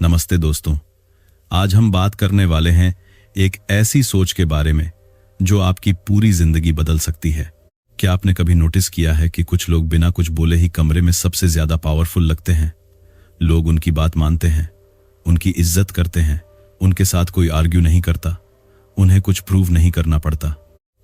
नमस्ते दोस्तों, आज हम बात करने वाले हैं एक ऐसी सोच के बारे में जो आपकी पूरी जिंदगी बदल सकती है। क्या आपने कभी नोटिस किया है कि कुछ लोग बिना कुछ बोले ही कमरे में सबसे ज्यादा पावरफुल लगते हैं? लोग उनकी बात मानते हैं, उनकी इज्जत करते हैं, उनके साथ कोई आर्ग्यू नहीं करता, उन्हें कुछ प्रूव नहीं करना पड़ता।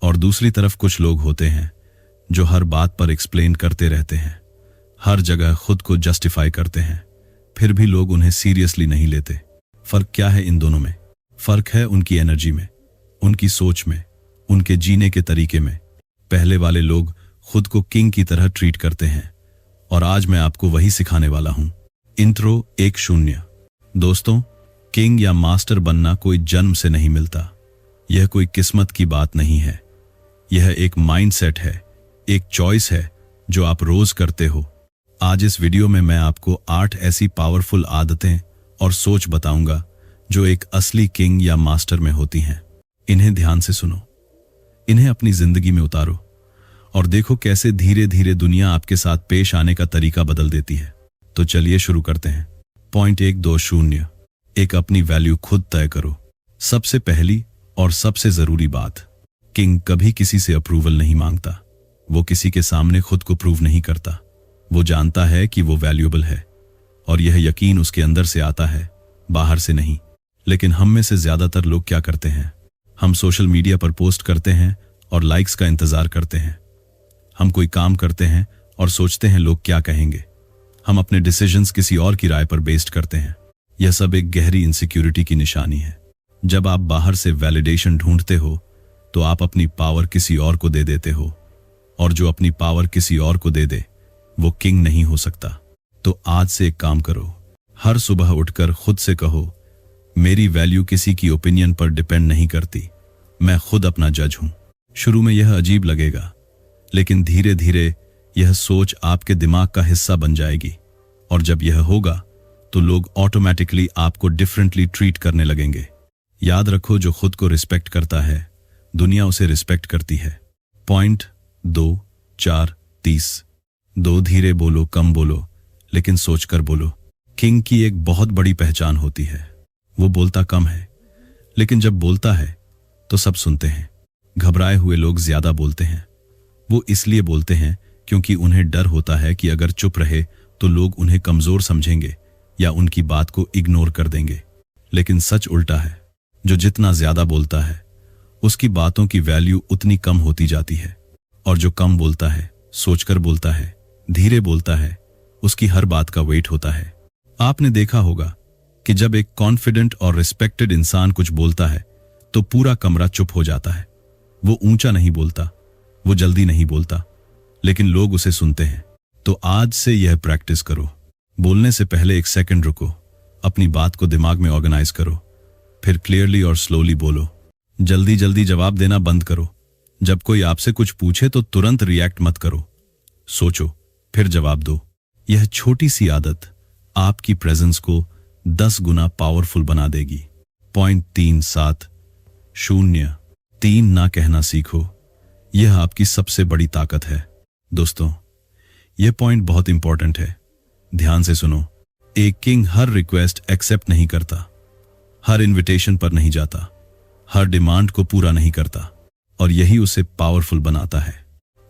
और दूसरी तरफ कुछ लोग होते हैं जो हर बात पर एक्सप्लेन करते रहते हैं, हर जगह खुद को जस्टिफाई करते हैं, फिर भी लोग उन्हें सीरियसली नहीं लेते। फर्क क्या है इन दोनों में? फर्क है उनकी एनर्जी में, उनकी सोच में, उनके जीने के तरीके में। पहले वाले लोग खुद को किंग की तरह ट्रीट करते हैं और आज मैं आपको वही सिखाने वाला हूं। इंट्रो 1-0। दोस्तों, किंग या मास्टर बनना कोई जन्म से नहीं मिलता। यह कोई किस्मत की बात नहीं है। यह एक माइंडसेट है, एक चॉइस है जो आप रोज करते हो। आज इस वीडियो में मैं आपको 8 ऐसी पावरफुल आदतें और सोच बताऊंगा जो एक असली किंग या मास्टर में होती हैं। इन्हें ध्यान से सुनो, इन्हें अपनी जिंदगी में उतारो और देखो कैसे धीरे धीरे दुनिया आपके साथ पेश आने का तरीका बदल देती है। तो चलिए शुरू करते हैं। पॉइंट 1-2-0। एक अपनी वैल्यू खुद तय करो। सबसे पहली और सबसे जरूरी बात, किंग कभी किसी से अप्रूवल नहीं मांगता। वो किसी के सामने खुद को प्रूव नहीं करता। वो जानता है कि वो वैल्यूएबल है और यह यकीन उसके अंदर से आता है, बाहर से नहीं। लेकिन हम में से ज्यादातर लोग क्या करते हैं? हम सोशल मीडिया पर पोस्ट करते हैं और लाइक्स का इंतजार करते हैं। हम कोई काम करते हैं और सोचते हैं लोग क्या कहेंगे। हम अपने डिसीजंस किसी और की राय पर बेस्ड करते हैं। यह सब एक गहरी इनसिक्योरिटी की निशानी है। जब आप बाहर से वैलिडेशन ढूंढते हो तो आप अपनी पावर किसी और को दे देते हो, और जो अपनी पावर किसी और को दे दे वो किंग नहीं हो सकता। तो आज से एक काम करो, हर सुबह उठकर खुद से कहो, मेरी वैल्यू किसी की ओपिनियन पर डिपेंड नहीं करती, मैं खुद अपना जज हूं। शुरू में यह अजीब लगेगा, लेकिन धीरे धीरे यह सोच आपके दिमाग का हिस्सा बन जाएगी और जब यह होगा तो लोग ऑटोमेटिकली आपको डिफरेंटली ट्रीट करने लगेंगे। याद रखो, जो खुद को रिस्पेक्ट करता है दुनिया उसे रिस्पेक्ट करती है। पॉइंट 2-4-30। 2 धीरे बोलो, कम बोलो, लेकिन सोचकर बोलो। किंग की एक बहुत बड़ी पहचान होती है, वो बोलता कम है, लेकिन जब बोलता है तो सब सुनते हैं। घबराए हुए लोग ज्यादा बोलते हैं। वो इसलिए बोलते हैं क्योंकि उन्हें डर होता है कि अगर चुप रहे तो लोग उन्हें कमजोर समझेंगे या उनकी बात को इग्नोर कर देंगे। लेकिन सच उल्टा है, जो जितना ज्यादा बोलता है उसकी बातों की वैल्यू उतनी कम होती जाती है, और जो कम बोलता है, सोचकर बोलता है, धीरे बोलता है, उसकी हर बात का वेट होता है। आपने देखा होगा कि जब एक कॉन्फिडेंट और रिस्पेक्टेड इंसान कुछ बोलता है तो पूरा कमरा चुप हो जाता है। वो ऊंचा नहीं बोलता, वो जल्दी नहीं बोलता, लेकिन लोग उसे सुनते हैं। तो आज से यह प्रैक्टिस करो। बोलने से पहले 1 सेकंड रुको, अपनी बात को दिमाग में ऑर्गेनाइज करो, फिर क्लियरली और स्लोली बोलो। जल्दी जल्दी जवाब देना बंद करो। जब कोई आपसे कुछ पूछे तो तुरंत रिएक्ट मत करो, सोचो फिर जवाब दो। यह छोटी सी आदत आपकी प्रेजेंस को 10 गुना पावरफुल बना देगी। पॉइंट 3-7-0। 3 ना कहना सीखो। यह आपकी सबसे बड़ी ताकत है। दोस्तों, यह पॉइंट बहुत इंपॉर्टेंट है, ध्यान से सुनो। एक किंग हर रिक्वेस्ट एक्सेप्ट नहीं करता, हर इनविटेशन पर नहीं जाता, हर डिमांड को पूरा नहीं करता, और यही उसे पावरफुल बनाता है।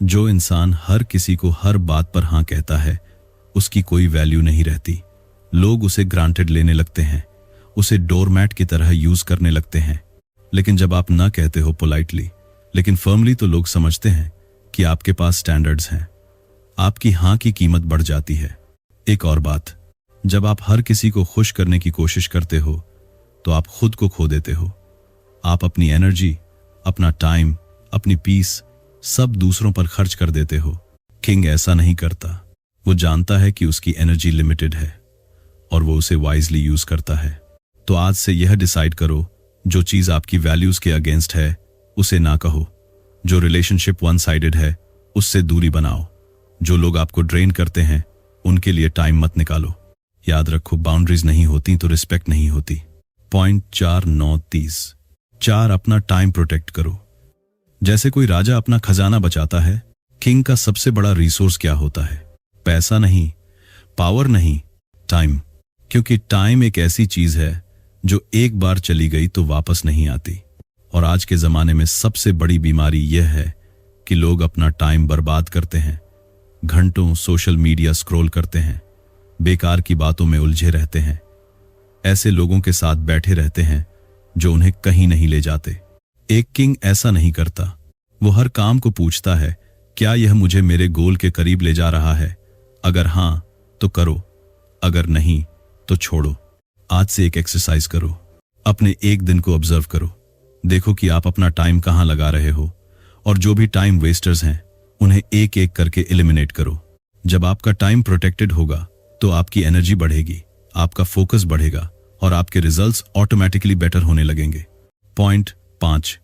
जो इंसान हर किसी को हर बात पर हां कहता है उसकी कोई वैल्यू नहीं रहती। लोग उसे ग्रांटेड लेने लगते हैं, उसे डोरमैट की तरह यूज करने लगते हैं। लेकिन जब आप ना कहते हो पोलाइटली लेकिन फर्मली, तो लोग समझते हैं कि आपके पास स्टैंडर्ड्स हैं। आपकी हां की कीमत बढ़ जाती है। एक और बात, जब आप हर किसी को खुश करने की कोशिश करते हो तो आप खुद को खो देते हो। आप अपनी एनर्जी, अपना टाइम, अपनी पीस सब दूसरों पर खर्च कर देते हो। किंग ऐसा नहीं करता। वो जानता है कि उसकी एनर्जी लिमिटेड है और वो उसे वाइजली यूज करता है। तो आज से यह डिसाइड करो, जो चीज आपकी वैल्यूज के अगेंस्ट है उसे ना कहो। जो रिलेशनशिप वन साइडेड है उससे दूरी बनाओ। जो लोग आपको ड्रेन करते हैं उनके लिए टाइम मत निकालो। याद रखो, बाउंड्रीज नहीं होती तो रिस्पेक्ट नहीं होती। पॉइंट 4-9-30। 4 अपना टाइम प्रोटेक्ट करो। जैसे कोई राजा अपना खजाना बचाता है, किंग का सबसे बड़ा रिसोर्स क्या होता है? पैसा नहीं, पावर नहीं, टाइम। क्योंकि टाइम एक ऐसी चीज है जो एक बार चली गई तो वापस नहीं आती। और आज के जमाने में सबसे बड़ी बीमारी यह है कि लोग अपना टाइम बर्बाद करते हैं, घंटों सोशल मीडिया स्क्रॉल करते हैं, बेकार की बातों में उलझे रहते हैं, ऐसे लोगों के साथ बैठे रहते हैं जो उन्हें कहीं नहीं ले जाते। एक किंग ऐसा नहीं करता। वो हर काम को पूछता है, क्या यह मुझे मेरे गोल के करीब ले जा रहा है? अगर हां तो करो, अगर नहीं तो छोड़ो। आज से एक एक्सरसाइज करो, अपने एक दिन को ऑब्जर्व करो, देखो कि आप अपना टाइम कहां लगा रहे हो, और जो भी टाइम वेस्टर्स हैं उन्हें एक एक करके एलिमिनेट करो। जब आपका टाइम प्रोटेक्टेड होगा तो आपकी एनर्जी बढ़ेगी, आपका फोकस बढ़ेगा और आपके रिजल्ट्स ऑटोमेटिकली बेटर होने लगेंगे। पॉइंट 5,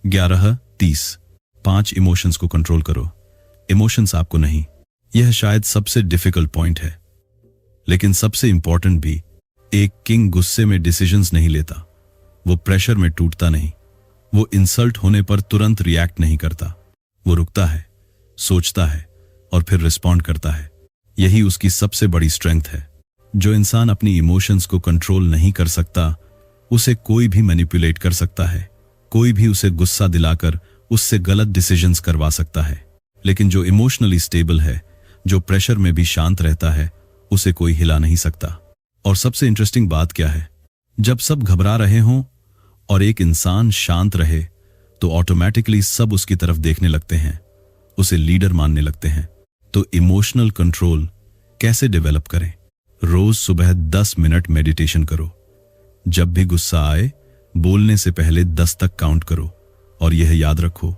11:30। 5 इमोशंस को कंट्रोल करो। इमोशंस आपको नहीं। यह शायद सबसे डिफिकल्ट पॉइंट है, लेकिन सबसे इंपॉर्टेंट भी। एक किंग गुस्से में डिसीजंस नहीं लेता, वो प्रेशर में टूटता नहीं, वो इंसल्ट होने पर तुरंत रिएक्ट नहीं करता। वो रुकता है, सोचता है और फिर रिस्पॉन्ड करता है। यही उसकी सबसे बड़ी स्ट्रेंथ है। जो इंसान अपनी इमोशंस को कंट्रोल नहीं कर सकता, उसे कोई भी मैनिपुलेट कर सकता है, कोई भी उसे गुस्सा दिलाकर उससे गलत डिसीजंस करवा सकता है। लेकिन जो इमोशनली स्टेबल है, जो प्रेशर में भी शांत रहता है, उसे कोई हिला नहीं सकता। और सबसे इंटरेस्टिंग बात क्या है, जब सब घबरा रहे हों और एक इंसान शांत रहे तो ऑटोमेटिकली सब उसकी तरफ देखने लगते हैं, उसे लीडर मानने लगते हैं। तो इमोशनल कंट्रोल कैसे डेवलप करें? रोज सुबह 10 मिनट मेडिटेशन करो। जब भी गुस्सा आए, बोलने से पहले 10 तक काउंट करो। और यह याद रखो,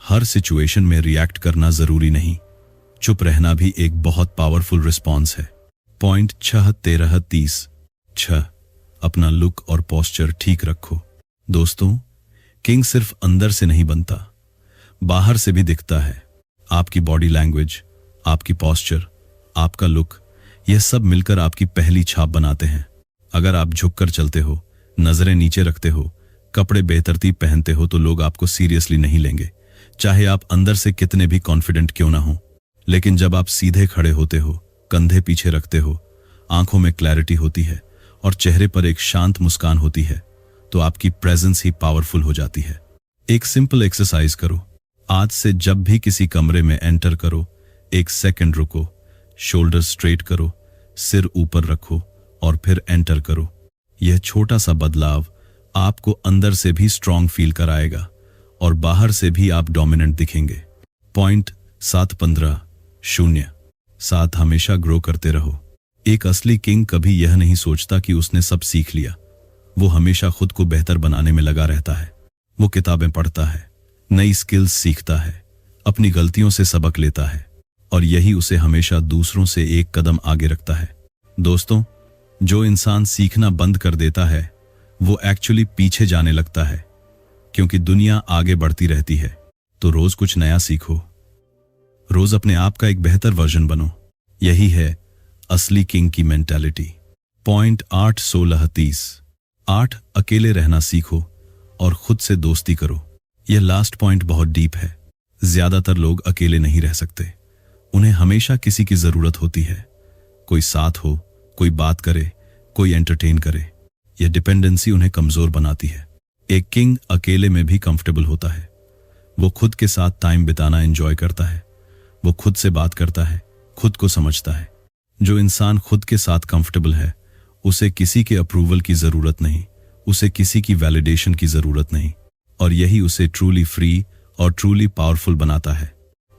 हर सिचुएशन में रिएक्ट करना जरूरी नहीं, चुप रहना भी एक बहुत पावरफुल रिस्पॉन्स है। पॉइंट 6, 13:30। 6, अपना लुक और पोस्चर ठीक रखो। दोस्तों, किंग सिर्फ अंदर से नहीं बनता, बाहर से भी दिखता है। आपकी बॉडी लैंग्वेज, आपकी पोस्चर, आपका लुक, यह सब मिलकर आपकी पहली छाप बनाते हैं। अगर आप झुककर चलते हो, नजरें नीचे रखते हो, कपड़े बेतरतीब पहनते हो, तो लोग आपको सीरियसली नहीं लेंगे, चाहे आप अंदर से कितने भी कॉन्फिडेंट क्यों ना हो। लेकिन जब आप सीधे खड़े होते हो, कंधे पीछे रखते हो, आंखों में क्लैरिटी होती है और चेहरे पर एक शांत मुस्कान होती है, तो आपकी प्रेजेंस ही पावरफुल हो जाती है। एक सिंपल एक्सरसाइज करो। आज से जब भी किसी कमरे में एंटर करो, 1 सेकंड रुको, शोल्डर स्ट्रेट करो, सिर ऊपर रखो और फिर एंटर करो। यह छोटा सा बदलाव आपको अंदर से भी स्ट्रांग फील कराएगा और बाहर से भी आप डोमिनेंट दिखेंगे। पॉइंट 7, 15:0। 7, हमेशा ग्रो करते रहो। एक असली किंग कभी यह नहीं सोचता कि उसने सब सीख लिया। वो हमेशा खुद को बेहतर बनाने में लगा रहता है। वो किताबें पढ़ता है, नई स्किल्स सीखता है, अपनी गलतियों से सबक लेता है, और यही उसे हमेशा दूसरों से एक कदम आगे रखता है। दोस्तों, जो इंसान सीखना बंद कर देता है, वो एक्चुअली पीछे जाने लगता है, क्योंकि दुनिया आगे बढ़ती रहती है। तो रोज कुछ नया सीखो, रोज अपने आप का एक बेहतर वर्जन बनो। यही है असली किंग की मेंटालिटी। पॉइंट 8, 16:30। 8, अकेले रहना सीखो और खुद से दोस्ती करो। यह लास्ट पॉइंट बहुत डीप है। ज्यादातर लोग अकेले नहीं रह सकते, उन्हें हमेशा किसी की जरूरत होती है। कोई साथ हो, कोई बात करे, कोई एंटरटेन करे। यह डिपेंडेंसी उन्हें कमजोर बनाती है। एक किंग अकेले में भी कंफर्टेबल होता है। वो खुद के साथ टाइम बिताना एंजॉय करता है, वो खुद से बात करता है, खुद को समझता है। जो इंसान खुद के साथ कंफर्टेबल है, उसे किसी के अप्रूवल की जरूरत नहीं, उसे किसी की वैलिडेशन की जरूरत नहीं, और यही उसे ट्रूली फ्री और ट्रूली पावरफुल बनाता है।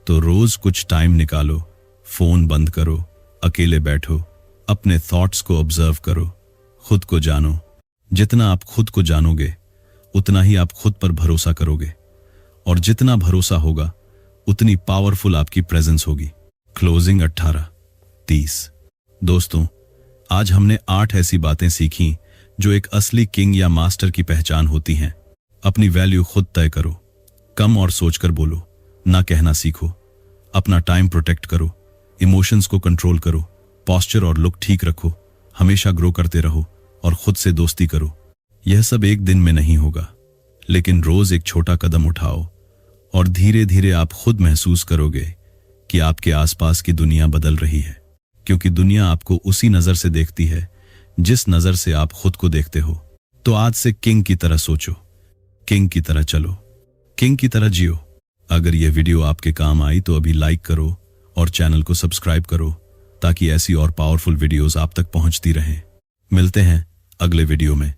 तो रोज कुछ टाइम निकालो, फोन बंद करो, अकेले बैठो, अपने थॉट्स को ऑब्जर्व करो, खुद को जानो। जितना आप खुद को जानोगे, उतना ही आप खुद पर भरोसा करोगे, और जितना भरोसा होगा, उतनी पावरफुल आपकी प्रेजेंस होगी। क्लोजिंग 18:30। दोस्तों, आज हमने 8 ऐसी बातें सीखी जो एक असली किंग या मास्टर की पहचान होती हैं। अपनी वैल्यू खुद तय करो, कम और सोचकर बोलो, ना कहना सीखो, अपना टाइम प्रोटेक्ट करो, इमोशंस को कंट्रोल करो, पोस्चर और लुक ठीक रखो, हमेशा ग्रो करते रहो और खुद से दोस्ती करो। यह सब एक दिन में नहीं होगा, लेकिन रोज एक छोटा कदम उठाओ और धीरे धीरे आप खुद महसूस करोगे कि आपके आसपास की दुनिया बदल रही है, क्योंकि दुनिया आपको उसी नजर से देखती है जिस नजर से आप खुद को देखते हो। तो आज से किंग की तरह सोचो, किंग की तरह चलो, किंग की तरह जियो। अगर यह वीडियो आपके काम आई तो अभी लाइक करो और चैनल को सब्सक्राइब करो ताकि ऐसी और पावरफुल वीडियोस आप तक पहुंचती रहें। मिलते हैं अगले वीडियो में।